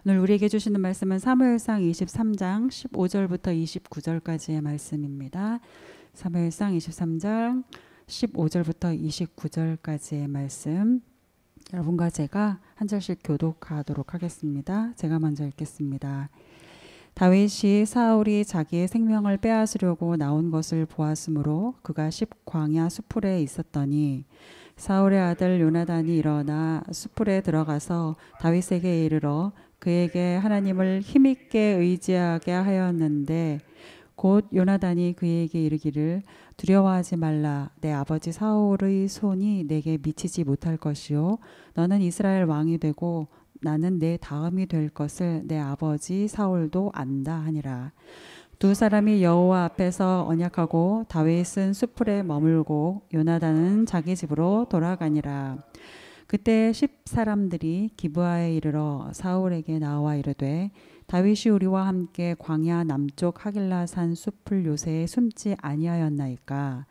오늘 우리에게 주시는 말씀은 사무엘상 23장 15절부터 29절까지의 말씀입니다. 사무엘상 23장 15절부터 29절까지의 말씀, 여러분과 제가 한 절씩 교독하도록 하겠습니다. 제가 먼저 읽겠습니다. 다윗이 사울이 자기의 생명을 빼앗으려고 나온 것을 보았으므로 그가 광야 수풀에 있었더니 사울의 아들 요나단이 일어나 수풀에 들어가서 다윗에게 이르러 그에게 하나님을 힘있게 의지하게 하였는데, 곧 요나단이 그에게 이르기를 두려워하지 말라. 내 아버지 사울의 손이 내게 미치지 못할 것이요 너는 이스라엘 왕이 되고 나는 내 다음이 될 것을 내 아버지 사울도 안다 하니라. 두 사람이 여호와 앞에서 언약하고 다윗은 수풀에 머물고 요나단은 자기 집으로 돌아가니라. 그때 10사람들이 기브아에 이르러 사울에게 나와 이르되 다윗이 우리와 함께 광야 남쪽 하길라산 숲을 요새에 숨지 아니하였나이까.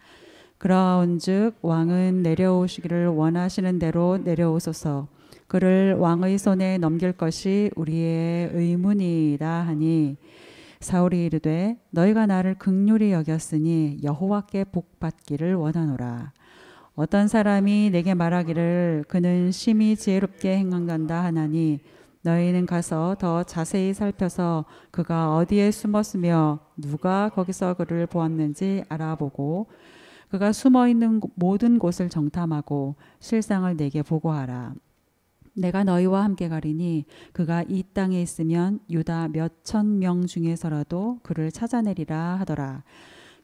그러한즉 왕은 내려오시기를 원하시는 대로 내려오소서. 그를 왕의 손에 넘길 것이 우리의 의문이다 하니, 사울이 이르되 너희가 나를 긍휼히 여겼으니 여호와께 복받기를 원하노라. 어떤 사람이 내게 말하기를 그는 심히 지혜롭게 행한다 하나니, 너희는 가서 더 자세히 살펴서 그가 어디에 숨었으며 누가 거기서 그를 보았는지 알아보고 그가 숨어있는 모든 곳을 정탐하고 실상을 내게 보고하라. 내가 너희와 함께 가리니 그가 이 땅에 있으면 유다 몇천 명 중에서라도 그를 찾아내리라 하더라.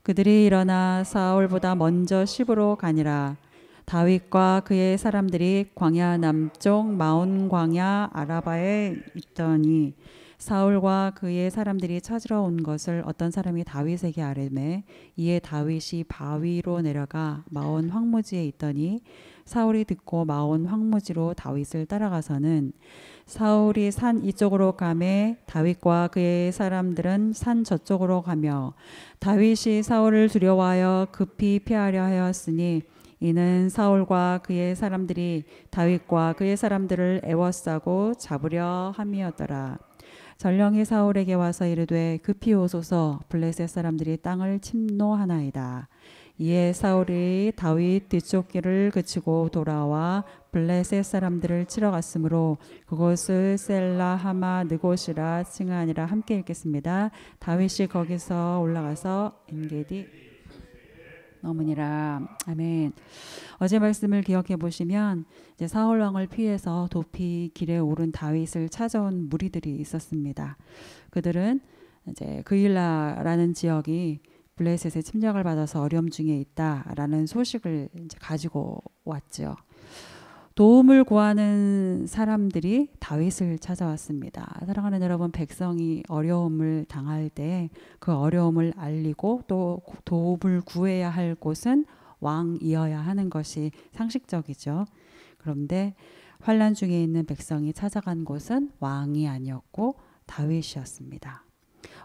그들이 일어나 사울보다 먼저 시브로 가니라. 다윗과 그의 사람들이 광야 남쪽 마온 광야 아라바에 있더니 사울과 그의 사람들이 찾으러 온 것을 어떤 사람이 다윗에게 아뢰매, 이에 다윗이 바위로 내려가 마온 황무지에 있더니 사울이 듣고 마온 황무지로 다윗을 따라가서는 사울이 산 이쪽으로 가매 다윗과 그의 사람들은 산 저쪽으로 가며, 다윗이 사울을 두려워하여 급히 피하려 하였으니 이는 사울과 그의 사람들이 다윗과 그의 사람들을 애워싸고 잡으려 함이었더라. 전령이 사울에게 와서 이르되 급히 오소서. 블레셋 사람들이 땅을 침노하나이다. 이에 사울이 다윗 뒤쪽 길을 그치고 돌아와 블레셋 사람들을 치러 갔으므로 그곳을 셀라 하마 느곳이라 칭하니라. 함께 읽겠습니다. 다윗이 거기서 올라가서 엔게디 넘으니라. 아멘. 어제 말씀을 기억해 보시면 이제 사울 왕을 피해서 도피 길에 오른 다윗을 찾아온 무리들이 있었습니다. 그들은 이제 그일라라는 지역이 블레셋의 침략을 받아서 어려움 중에 있다라는 소식을 이제 가지고 왔죠. 도움을 구하는 사람들이 다윗을 찾아왔습니다. 사랑하는 여러분, 백성이 어려움을 당할 때 그 어려움을 알리고 또 도움을 구해야 할 곳은 왕이어야 하는 것이 상식적이죠. 그런데 환난 중에 있는 백성이 찾아간 곳은 왕이 아니었고 다윗이었습니다.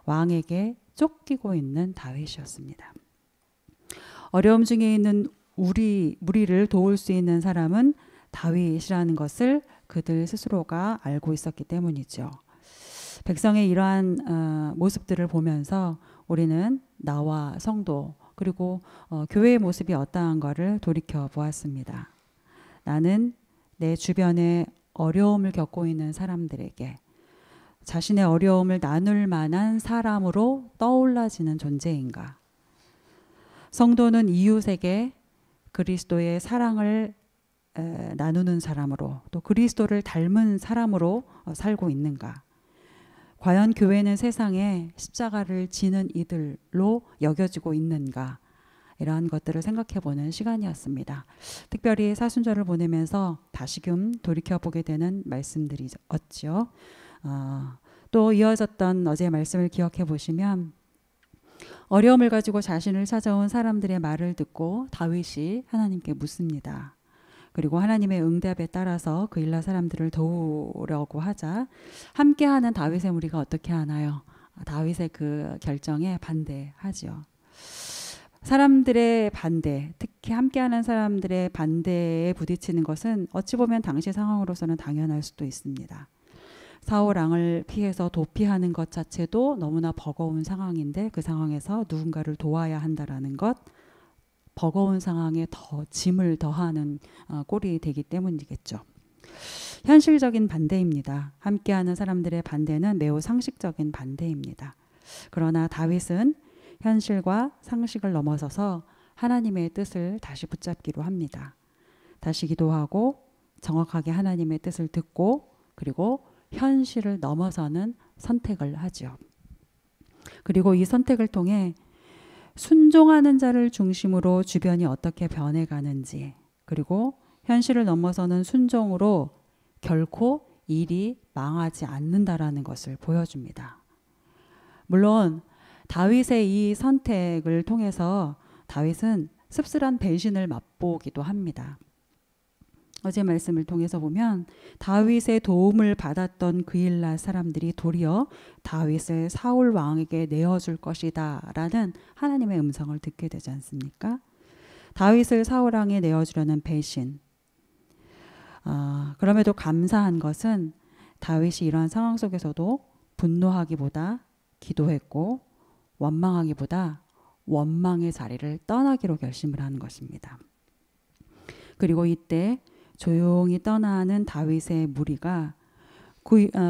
왕에게 쫓기고 있는 다윗이었습니다. 어려움 중에 있는 무리를 도울 수 있는 사람은 다윗이라는 것을 그들 스스로가 알고 있었기 때문이죠. 백성의 이러한 모습들을 보면서 우리는 나와 성도 그리고 교회의 모습이 어떠한가를 돌이켜 보았습니다. 나는 내 주변에 어려움을 겪고 있는 사람들에게 자신의 어려움을 나눌 만한 사람으로 떠올라지는 존재인가? 성도는 이웃에게 그리스도의 사랑을 나누는 사람으로, 또 그리스도를 닮은 사람으로 살고 있는가? 과연 교회는 세상에 십자가를 지는 이들로 여겨지고 있는가? 이러한 것들을 생각해보는 시간이었습니다. 특별히 사순절을 보내면서 다시금 돌이켜보게 되는 말씀들이었죠. 또 이어졌던 어제의 말씀을 기억해 보시면, 어려움을 가지고 자신을 찾아온 사람들의 말을 듣고 다윗이 하나님께 묻습니다. 그리고 하나님의 응답에 따라서 그일라 사람들을 도우려고 하자 함께하는 다윗의 무리가 어떻게 하나요? 다윗의 그 결정에 반대하죠. 사람들의 반대, 특히 함께하는 사람들의 반대에 부딪히는 것은 어찌 보면 당시 상황으로서는 당연할 수도 있습니다. 사울 왕을 피해서 도피하는 것 자체도 너무나 버거운 상황인데 그 상황에서 누군가를 도와야 한다라는 것, 버거운 상황에 더 짐을 더하는 꼴이 되기 때문이겠죠. 현실적인 반대입니다. 함께하는 사람들의 반대는 매우 상식적인 반대입니다. 그러나 다윗은 현실과 상식을 넘어서서 하나님의 뜻을 다시 붙잡기로 합니다. 다시 기도하고 정확하게 하나님의 뜻을 듣고 그리고 현실을 넘어서는 선택을 하죠. 그리고 이 선택을 통해 순종하는 자를 중심으로 주변이 어떻게 변해가는지, 그리고 현실을 넘어서는 순종으로 결코 일이 망하지 않는다라는 것을 보여줍니다. 물론 다윗의 이 선택을 통해서 다윗은 씁쓸한 배신을 맛보기도 합니다. 어제 말씀을 통해서 보면 다윗의 도움을 받았던 그일라 사람들이 도리어 다윗을 사울 왕에게 내어줄 것이다 라는 하나님의 음성을 듣게 되지 않습니까? 다윗을 사울 왕에 내어주려는 배신. 그럼에도 감사한 것은 다윗이 이러한 상황 속에서도 분노하기보다 기도했고 원망하기보다 원망의 자리를 떠나기로 결심을 하는 것입니다. 그리고 이때 조용히 떠나는 다윗의 무리가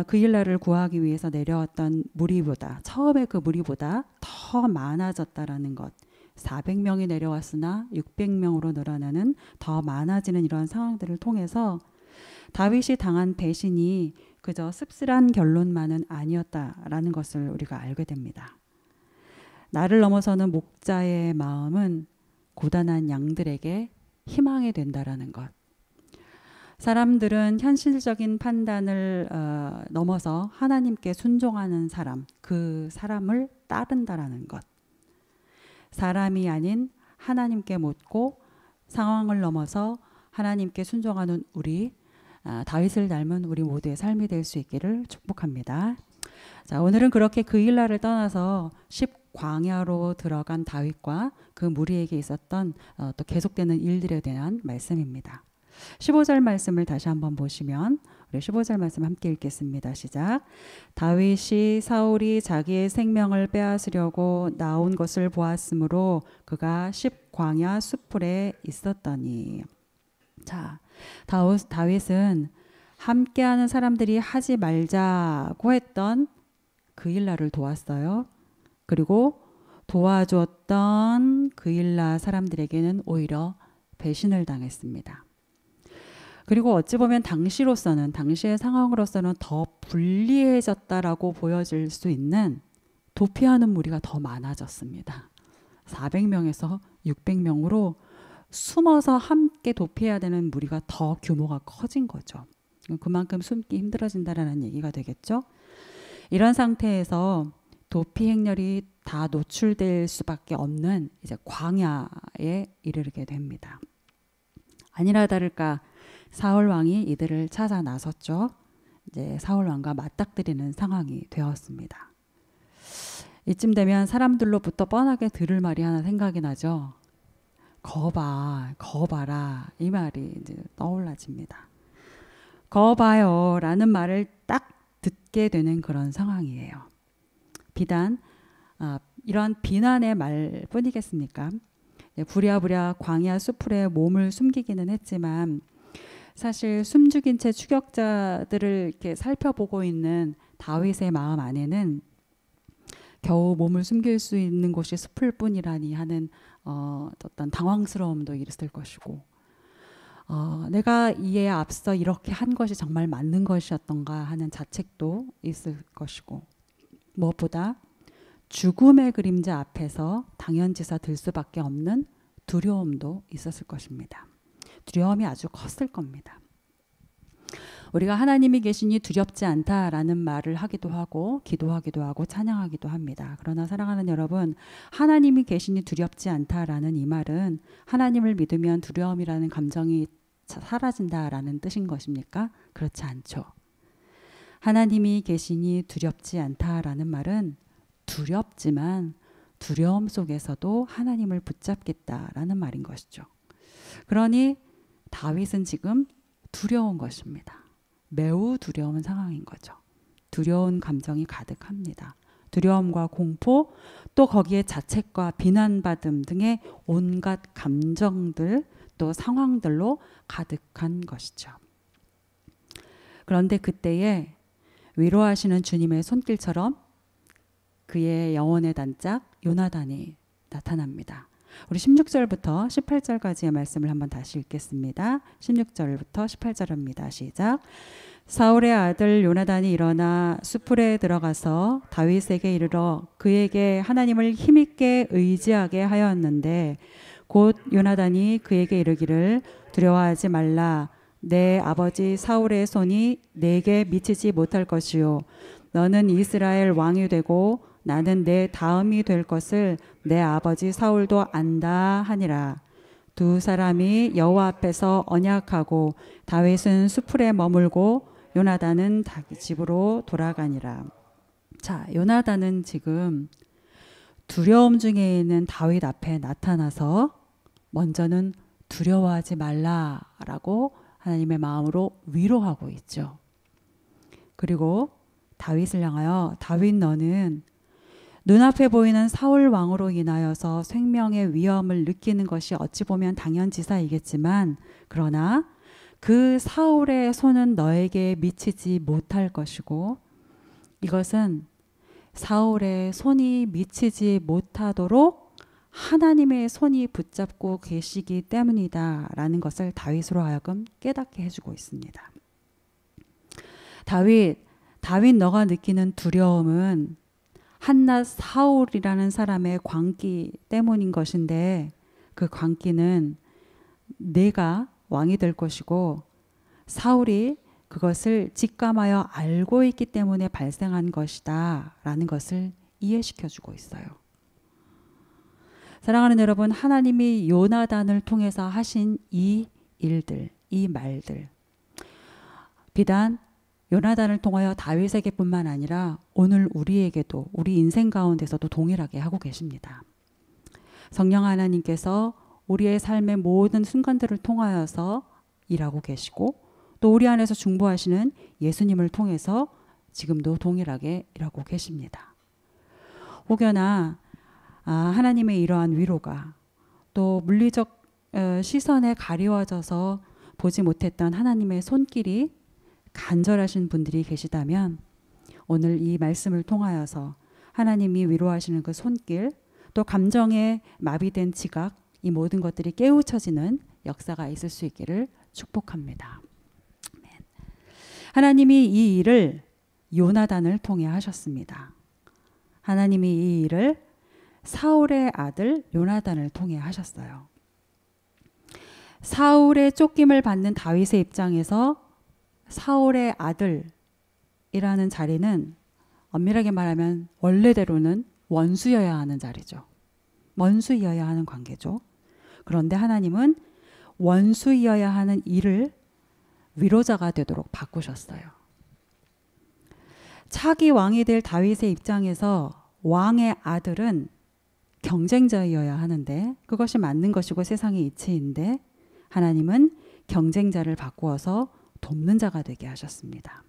그일라를 구하기 위해서 내려왔던 무리보다, 처음에 그 무리보다 더 많아졌다라는 것. 400명이 내려왔으나 600명으로 늘어나는 더 많아지는 이러한 상황들을 통해서 다윗이 당한 배신이 그저 씁쓸한 결론만은 아니었다라는 것을 우리가 알게 됩니다. 나를 넘어서는 목자의 마음은 고단한 양들에게 희망이 된다라는 것. 사람들은 현실적인 판단을 넘어서 하나님께 순종하는 사람, 그 사람을 따른다라는 것. 사람이 아닌 하나님께 묻고 상황을 넘어서 하나님께 순종하는 우리, 다윗을 닮은 우리 모두의 삶이 될 수 있기를 축복합니다. 자, 오늘은 그렇게 그일라를 떠나서 광야로 들어간 다윗과 그 무리에게 있었던 또 계속되는 일들에 대한 말씀입니다. 15절 말씀을 다시 한번 보시면 우리 15절 말씀 함께 읽겠습니다. 시작. 다윗이 사울이 자기의 생명을 빼앗으려고 나온 것을 보았으므로 그가 광야 숲풀에 있었더니. 자, 다윗은 함께하는 사람들이 하지 말자고 했던 그일라를 도왔어요. 그리고 도와주었던 그일라 사람들에게는 오히려 배신을 당했습니다. 그리고 어찌 보면 당시의 상황으로서는 더 불리해졌다라고 보여질 수 있는 도피하는 무리가 더 많아졌습니다. 400명에서 600명으로 숨어서 함께 도피해야 되는 무리가 더 규모가 커진 거죠. 그만큼 숨기 힘들어진다라는 얘기가 되겠죠. 이런 상태에서 도피 행렬이 다 노출될 수밖에 없는 이제 광야에 이르게 됩니다. 아니나 다를까 사울 왕이 이들을 찾아 나섰죠. 이제 사울 왕과 맞닥뜨리는 상황이 되었습니다. 이쯤 되면 사람들로부터 뻔하게 들을 말이 하나 생각이 나죠. 거봐라 이 말이 이제 떠올라집니다. 거봐요라는 말을 딱 듣게 되는 그런 상황이에요. 비단 이러한 비난의 말뿐이겠습니까? 부랴부랴 광야 수풀에 몸을 숨기기는 했지만 사실 숨죽인 채 추격자들을 이렇게 살펴보고 있는 다윗의 마음 안에는 겨우 몸을 숨길 수 있는 곳이 숲을뿐이라니 하는 어떤 당황스러움도 있을 것이고 내가 이에 앞서 이렇게 한 것이 정말 맞는 것이었던가 하는 자책도 있을 것이고 무엇보다 죽음의 그림자 앞에서 당연지사 들 수밖에 없는 두려움도 있었을 것입니다. 두려움이 아주 컸을 겁니다. 우리가 하나님이 계시니 두렵지 않다라는 말을 하기도 하고 기도하기도 하고 찬양하기도 합니다. 그러나 사랑하는 여러분, 하나님이 계시니 두렵지 않다라는 이 말은 하나님을 믿으면 두려움이라는 감정이 사라진다라는 뜻인 것입니까? 그렇지 않죠. 하나님이 계시니 두렵지 않다라는 말은 두렵지만 두려움 속에서도 하나님을 붙잡겠다라는 말인 것이죠. 그러니 다윗은 지금 두려운 것입니다. 매우 두려운 상황인 거죠. 두려운 감정이 가득합니다. 두려움과 공포, 또 거기에 자책과 비난받음 등의 온갖 감정들 또 상황들로 가득한 것이죠. 그런데 그때에 위로하시는 주님의 손길처럼 그의 영혼의 단짝 요나단이 나타납니다. 우리 16절부터 18절까지의 말씀을 한번 다시 읽겠습니다. 16절부터 18절입니다. 시작. 사울의 아들 요나단이 일어나 수풀에 들어가서 다윗에게 이르러 그에게 하나님을 힘있게 의지하게 하였는데 곧 요나단이 그에게 이르기를 두려워하지 말라. 내 아버지 사울의 손이 내게 미치지 못할 것이요 너는 이스라엘 왕이 되고 나는 내 다음이 될 것을 내 아버지 사울도 안다 하니라. 두 사람이 여호와 앞에서 언약하고 다윗은 수풀에 머물고 요나단은 자기 집으로 돌아가니라. 자, 요나단은 지금 두려움 중에 있는 다윗 앞에 나타나서 먼저는 두려워하지 말라라고 하나님의 마음으로 위로하고 있죠. 그리고 다윗을 향하여 다윗 너는 눈앞에 보이는 사울 왕으로 인하여서 생명의 위험을 느끼는 것이 어찌 보면 당연지사이겠지만 그러나 그 사울의 손은 너에게 미치지 못할 것이고 이것은 사울의 손이 미치지 못하도록 하나님의 손이 붙잡고 계시기 때문이다 라는 것을 다윗으로 하여금 깨닫게 해주고 있습니다. 다윗 너가 느끼는 두려움은 한낱 사울이라는 사람의 광기 때문인 것인데 그 광기는 내가 왕이 될 것이고 사울이 그것을 직감하여 알고 있기 때문에 발생한 것이다 라는 것을 이해시켜주고 있어요. 사랑하는 여러분, 하나님이 요나단을 통해서 하신 이 일들, 이 말들 비단 요나단을 통하여 다윗에게 뿐만 아니라 오늘 우리에게도 우리 인생 가운데서도 동일하게 하고 계십니다. 성령 하나님께서 우리의 삶의 모든 순간들을 통하여서 일하고 계시고 또 우리 안에서 중보하시는 예수님을 통해서 지금도 동일하게 일하고 계십니다. 혹여나 하나님의 이러한 위로가 또 물리적 시선에 가리워져서 보지 못했던 하나님의 손길이 간절하신 분들이 계시다면 오늘 이 말씀을 통하여서 하나님이 위로하시는 그 손길 또 감정에 마비된 지각 이 모든 것들이 깨우쳐지는 역사가 있을 수 있기를 축복합니다. 하나님이 이 일을 요나단을 통해 하셨습니다. 하나님이 이 일을 사울의 아들 요나단을 통해 하셨어요. 사울의 쫓김을 받는 다윗의 입장에서 사울의 아들이라는 자리는 엄밀하게 말하면 원래대로는 원수여야 하는 자리죠. 원수여야 하는 관계죠. 그런데 하나님은 원수여야 하는 이를 위로자가 되도록 바꾸셨어요. 차기 왕이 될 다윗의 입장에서 왕의 아들은 경쟁자여야 하는데 그것이 맞는 것이고 세상의 이치인데 하나님은 경쟁자를 바꾸어서 돕는 자가 되게 하셨습니다.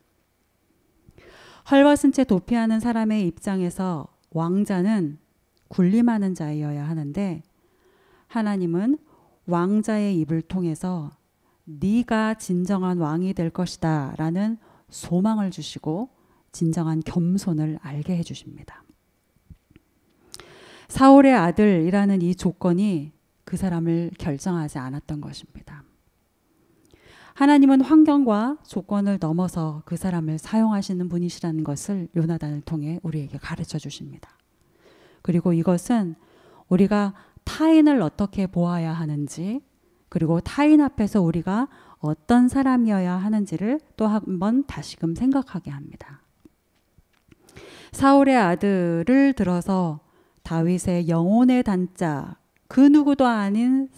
헐벗은 채 도피하는 사람의 입장에서 왕자는 군림하는 자여야 하는데 하나님은 왕자의 입을 통해서 네가 진정한 왕이 될 것이다 라는 소망을 주시고 진정한 겸손을 알게 해주십니다. 사울의 아들이라는 이 조건이 그 사람을 결정하지 않았던 것입니다. 하나님은 환경과 조건을 넘어서 그 사람을 사용하시는 분이시라는 것을 요나단을 통해 우리에게 가르쳐 주십니다. 그리고 이것은 우리가 타인을 어떻게 보아야 하는지 그리고 타인 앞에서 우리가 어떤 사람이어야 하는지를 또 한번 다시금 생각하게 합니다. 사울의 아들을 들어서 다윗의 영혼의 단짝 그 누구도 아닌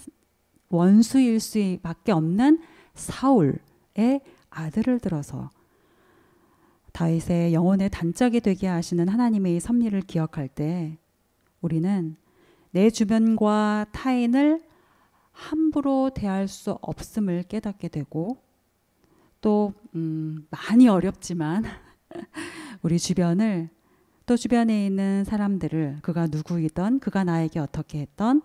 원수일 수밖에 없는 사울의 아들을 들어서 다윗의 영혼의 단짝이 되게 하시는 하나님의 이 섭리를 기억할 때 우리는 내 주변과 타인을 함부로 대할 수 없음을 깨닫게 되고 또 많이 어렵지만 우리 주변을 또 주변에 있는 사람들을 그가 누구이든 그가 나에게 어떻게 했던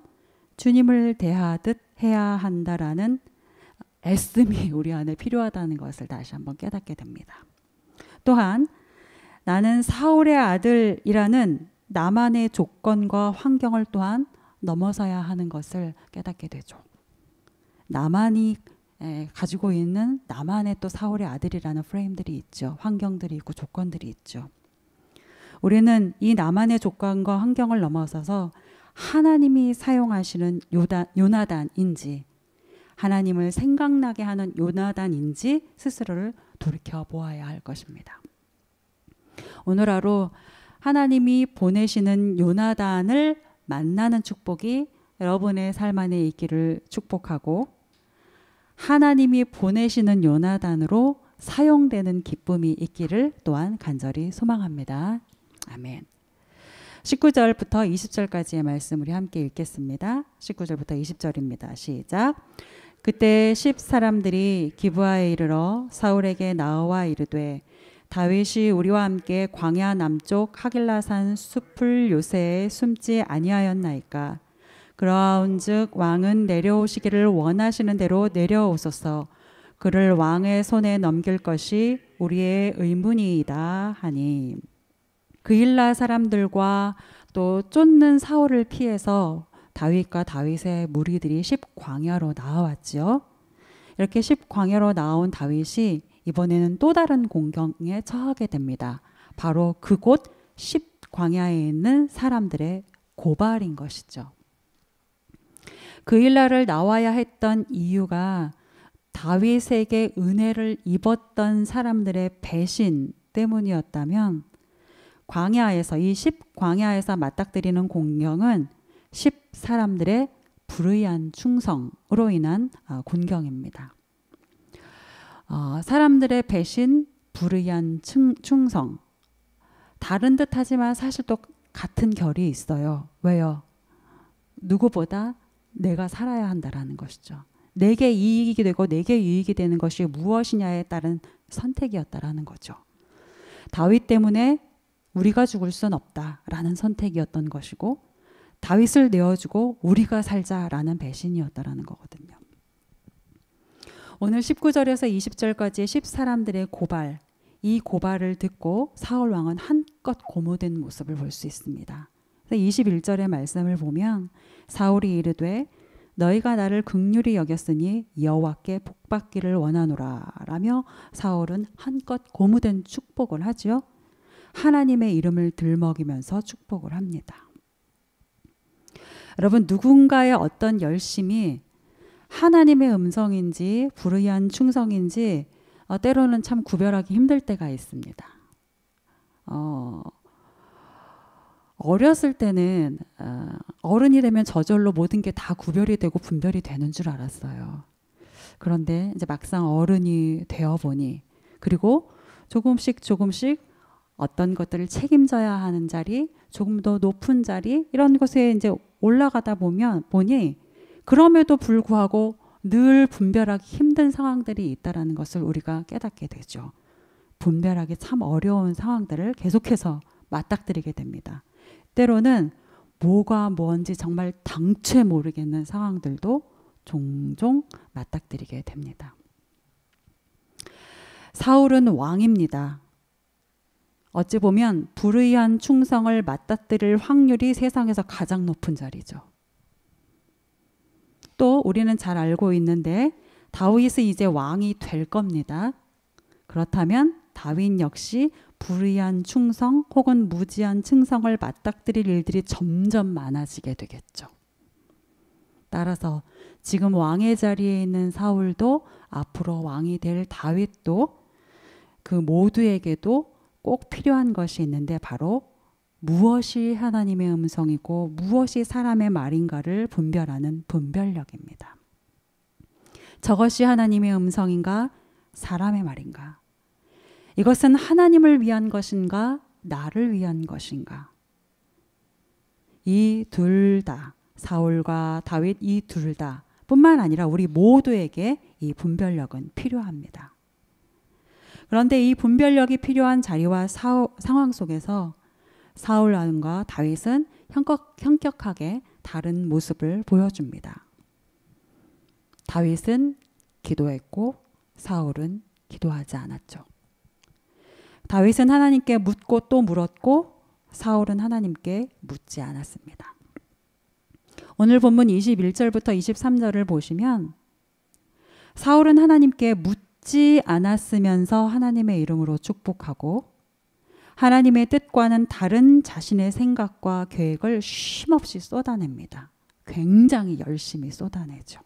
주님을 대하듯 해야 한다라는 애씀이 우리 안에 필요하다는 것을 다시 한번 깨닫게 됩니다. 또한 나는 사울의 아들이라는 나만의 조건과 환경을 또한 넘어서야 하는 것을 깨닫게 되죠. 나만이 가지고 있는 나만의 또 사울의 아들이라는 프레임들이 있죠. 환경들이 있고 조건들이 있죠. 우리는 이 나만의 조건과 환경을 넘어서서 하나님이 사용하시는 요나단인지 하나님을 생각나게 하는 요나단인지 스스로를 돌이켜 보아야 할 것입니다. 오늘 하루 하나님이 보내시는 요나단을 만나는 축복이 여러분의 삶 안에 있기를 축복하고 하나님이 보내시는 요나단으로 사용되는 기쁨이 있기를 또한 간절히 소망합니다. 아멘. 19절부터 20절까지의 말씀 우리 함께 읽겠습니다. 19절부터 20절입니다. 시작. 그때 10사람들이 기브아에 이르러 사울에게 나와 이르되 다윗이 우리와 함께 광야 남쪽 하길라산 숲을 요새에 숨지 아니하였나이까. 그러한즉 왕은 내려오시기를 원하시는 대로 내려오소서. 그를 왕의 손에 넘길 것이 우리의 의문이이다 하니. 그일라 사람들과 또 쫓는 사울을 피해서 다윗과 다윗의 무리들이 10광야로 나와왔죠. 이렇게 10광야로 나온 다윗이 이번에는 또 다른 공경에 처하게 됩니다. 바로 그곳 10광야에 있는 사람들의 고발인 것이죠. 그일라를 나와야 했던 이유가 다윗에게 은혜를 입었던 사람들의 배신 때문이었다면 광야에서 이 10광야에서 맞닥뜨리는 공경은 10사람들의 불의한 충성으로 인한 곤경입니다. 사람들의 배신, 불의한 충성. 다른 듯 하지만 사실 또 같은 결이 있어요. 왜요? 누구보다 내가 살아야 한다라는 것이죠. 내게 이익이 되고 내게 유익이 되는 것이 무엇이냐에 따른 선택이었다라는 거죠. 다윗 때문에 우리가 죽을 순 없다라는 선택이었던 것이고 다윗을 내어주고 우리가 살자라는 배신이었다라는 거거든요. 오늘 19절에서 20절까지의 10사람들의 고발, 이 고발을 듣고 사울 왕은 한껏 고무된 모습을 볼 수 있습니다. 21절의 말씀을 보면 사울이 이르되 너희가 나를 긍휼히 여겼으니 여호와께 복받기를 원하노라 라며 사울은 한껏 고무된 축복을 하죠. 하나님의 이름을 들먹이면서 축복을 합니다. 여러분, 누군가의 어떤 열심이 하나님의 음성인지 불의한 충성인지 때로는 참 구별하기 힘들 때가 있습니다. 어렸을 때는 어른이 되면 저절로 모든 게 다 구별이 되고 분별이 되는 줄 알았어요. 그런데 이제 막상 어른이 되어 보니 그리고 조금씩 어떤 것들을 책임져야 하는 자리, 조금 더 높은 자리 이런 곳에 이제 올라가다 보니 그럼에도 불구하고 늘 분별하기 힘든 상황들이 있다라는 것을 우리가 깨닫게 되죠. 분별하기 참 어려운 상황들을 계속해서 맞닥뜨리게 됩니다. 때로는 뭐가 뭔지 정말 당최 모르겠는 상황들도 종종 맞닥뜨리게 됩니다. 사울은 왕입니다. 어찌 보면 불의한 충성을 맞닥뜨릴 확률이 세상에서 가장 높은 자리죠. 또 우리는 잘 알고 있는데 다윗이 이제 왕이 될 겁니다. 그렇다면 다윗 역시 불의한 충성 혹은 무지한 충성을 맞닥뜨릴 일들이 점점 많아지게 되겠죠. 따라서 지금 왕의 자리에 있는 사울도 앞으로 왕이 될 다윗도 그 모두에게도 꼭 필요한 것이 있는데 바로 무엇이 하나님의 음성이고 무엇이 사람의 말인가를 분별하는 분별력입니다. 저것이 하나님의 음성인가 사람의 말인가? 이것은 하나님을 위한 것인가 나를 위한 것인가? 이 둘 다 사울과 다윗 이 둘 다 뿐만 아니라 우리 모두에게 이 분별력은 필요합니다. 그런데 이 분별력이 필요한 자리와 상황 속에서 사울 왕과 다윗은 현격하게 다른 모습을 보여줍니다. 다윗은 기도했고 사울은 기도하지 않았죠. 다윗은 하나님께 묻고 또 물었고 사울은 하나님께 묻지 않았습니다. 오늘 본문 21절부터 23절을 보시면 사울은 하나님께 묻지 않았으면서 하나님의 이름으로 축복하고 하나님의 뜻과는 다른 자신의 생각과 계획을 쉼없이 쏟아냅니다. 굉장히 열심히 쏟아내죠.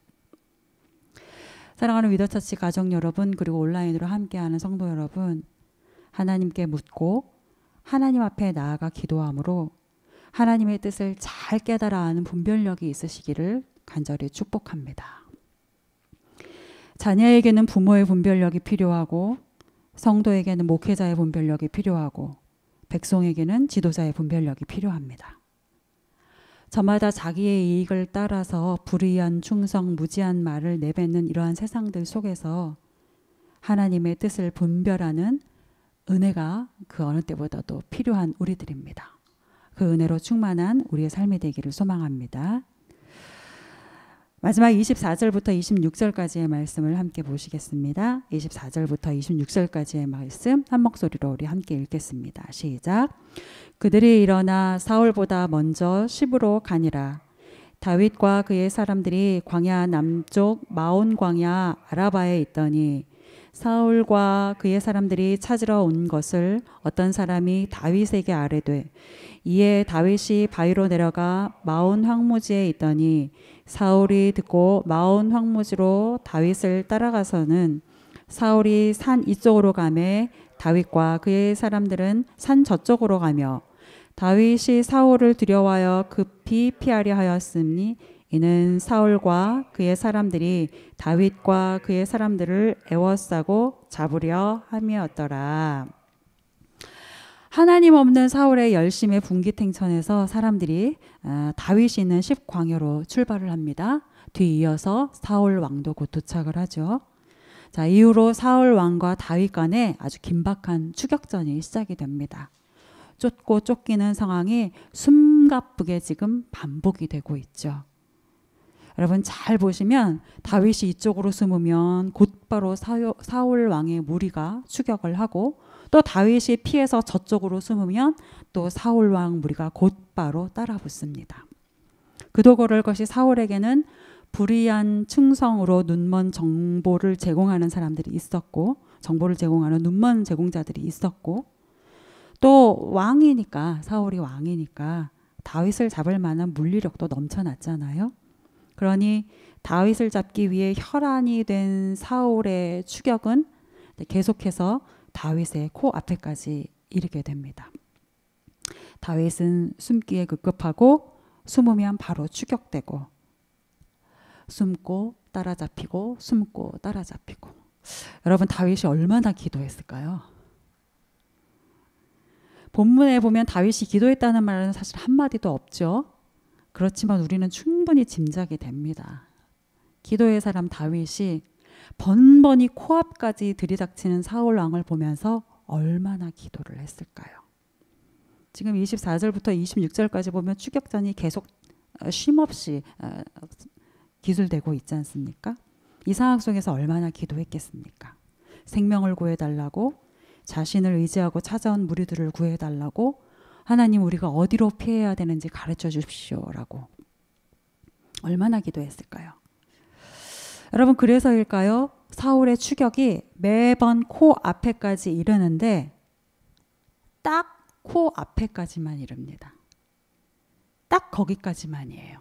사랑하는 위더처치 가족 여러분, 그리고 온라인으로 함께하는 성도 여러분, 하나님께 묻고 하나님 앞에 나아가 기도함으로 하나님의 뜻을 잘 깨달아 아는 분별력이 있으시기를 간절히 축복합니다. 자녀에게는 부모의 분별력이 필요하고 성도에게는 목회자의 분별력이 필요하고 백성에게는 지도자의 분별력이 필요합니다. 저마다 자기의 이익을 따라서 불의한 충성, 무지한 말을 내뱉는 이러한 세상들 속에서 하나님의 뜻을 분별하는 은혜가 그 어느 때보다도 필요한 우리들입니다. 그 은혜로 충만한 우리의 삶이 되기를 소망합니다. 마지막 24절부터 26절까지의 말씀을 함께 보시겠습니다. 24절부터 26절까지의 말씀 한 목소리로 우리 함께 읽겠습니다. 시작. 그들이 일어나 사울보다 먼저 시브로 가니라. 다윗과 그의 사람들이 광야 남쪽 마온 광야 아라바에 있더니 사울과 그의 사람들이 찾으러 온 것을 어떤 사람이 다윗에게 아뢰되 이에 다윗이 바위로 내려가 마온 황무지에 있더니 사울이 듣고 마온 황무지로 다윗을 따라가서는 사울이 산 이쪽으로 가매 다윗과 그의 사람들은 산 저쪽으로 가며 다윗이 사울을 두려워하여 급히 피하려 하였으니 이는 사울과 그의 사람들이 다윗과 그의 사람들을 애워싸고 잡으려 함이었더라. 하나님 없는 사울의 열심의 분기탱천에서 사람들이 다윗이 있는 십광야로 출발을 합니다. 뒤이어서 사울 왕도 곧 도착을 하죠. 자, 이후로 사울 왕과 다윗 간에 아주 긴박한 추격전이 시작이 됩니다. 쫓고 쫓기는 상황이 숨가쁘게 지금 반복이 되고 있죠. 여러분 잘 보시면 다윗이 이쪽으로 숨으면 곧바로 사울 왕의 무리가 추격을 하고 또 다윗이 피해서 저쪽으로 숨으면 또 사울 왕 무리가 곧바로 따라 붙습니다. 그도 그럴 것이 사울에게는 불의한 충성으로 눈먼 정보를 제공하는 사람들이 있었고 정보를 제공하는 눈먼 제공자들이 있었고 또 왕이니까 사울이 왕이니까 다윗을 잡을 만한 물리력도 넘쳐났잖아요. 그러니 다윗을 잡기 위해 혈안이 된 사울의 추격은 계속해서 다윗의 코앞에까지 이르게 됩니다. 다윗은 숨기에 급급하고 숨으면 바로 추격되고 숨고 따라잡히고 숨고 따라잡히고. 여러분 다윗이 얼마나 기도했을까요? 본문에 보면 다윗이 기도했다는 말은 사실 한마디도 없죠. 그렇지만 우리는 충분히 짐작이 됩니다. 기도의 사람 다윗이 번번이 코앞까지 들이닥치는 사울 왕을 보면서 얼마나 기도를 했을까요? 지금 24절부터 26절까지 보면 추격전이 계속 쉼없이 기술되고 있지 않습니까? 이 상황 속에서 얼마나 기도했겠습니까? 생명을 구해달라고, 자신을 의지하고 찾아온 무리들을 구해달라고, 하나님 우리가 어디로 피해야 되는지 가르쳐 주십시오라고 얼마나 기도했을까요? 여러분 그래서일까요? 사울의 추격이 매번 코앞에까지 이르는데 딱 코앞에까지만 이릅니다. 딱 거기까지만이에요.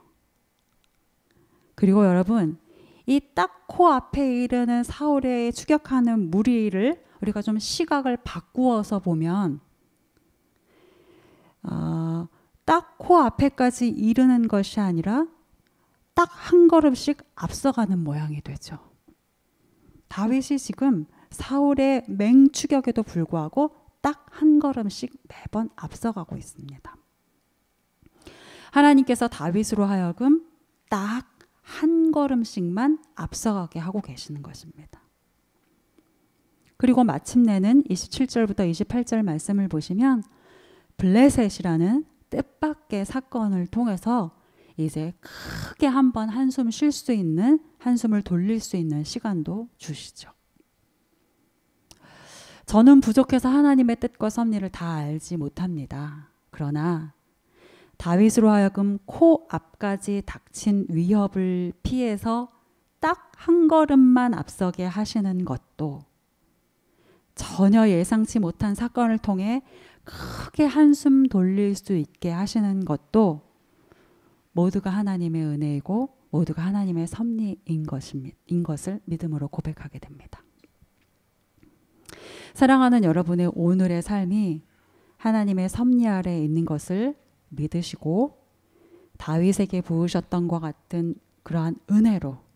그리고 여러분 이 딱 코앞에 이르는 사울의 추격하는 무리를 우리가 좀 시각을 바꾸어서 보면 딱 코앞에까지 이르는 것이 아니라 딱 한 걸음씩 앞서가는 모양이 되죠. 다윗이 지금 사울의 맹추격에도 불구하고 딱 한 걸음씩 매번 앞서가고 있습니다. 하나님께서 다윗으로 하여금 딱 한 걸음씩만 앞서가게 하고 계시는 것입니다. 그리고 마침내는 27절부터 28절 말씀을 보시면 블레셋이라는 뜻밖의 사건을 통해서 이제 크게 한번 한숨 쉴 수 있는, 한숨을 돌릴 수 있는 시간도 주시죠. 저는 부족해서 하나님의 뜻과 섭리를 다 알지 못합니다. 그러나 다윗으로 하여금 코앞까지 닥친 위협을 피해서 딱 한 걸음만 앞서게 하시는 것도, 전혀 예상치 못한 사건을 통해 크게 한숨 돌릴 수 있게 하시는 것도 모두가 하나님의 은혜이고 모두가 하나님의 섭리인 것을 믿음으로 고백하게 됩니다. 사랑하는 여러분의 오늘의 삶이 하나님의 섭리 아래 있는 것을 믿으시고 다윗에게 부으셨던 것 같은 그러한 은혜로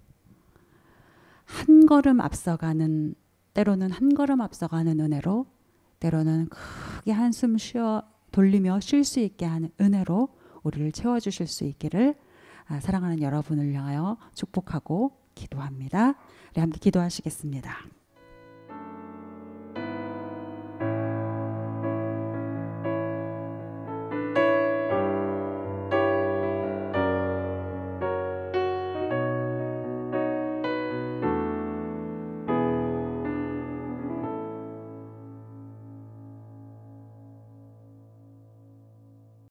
한 걸음 앞서가는, 때로는 한 걸음 앞서가는 은혜로, 때로는 크게 한숨 돌리며 쉴 수 있게 하는 은혜로 우리를 채워주실 수 있기를 사랑하는 여러분을 향하여 축복하고 기도합니다. 우리 함께 기도하시겠습니다.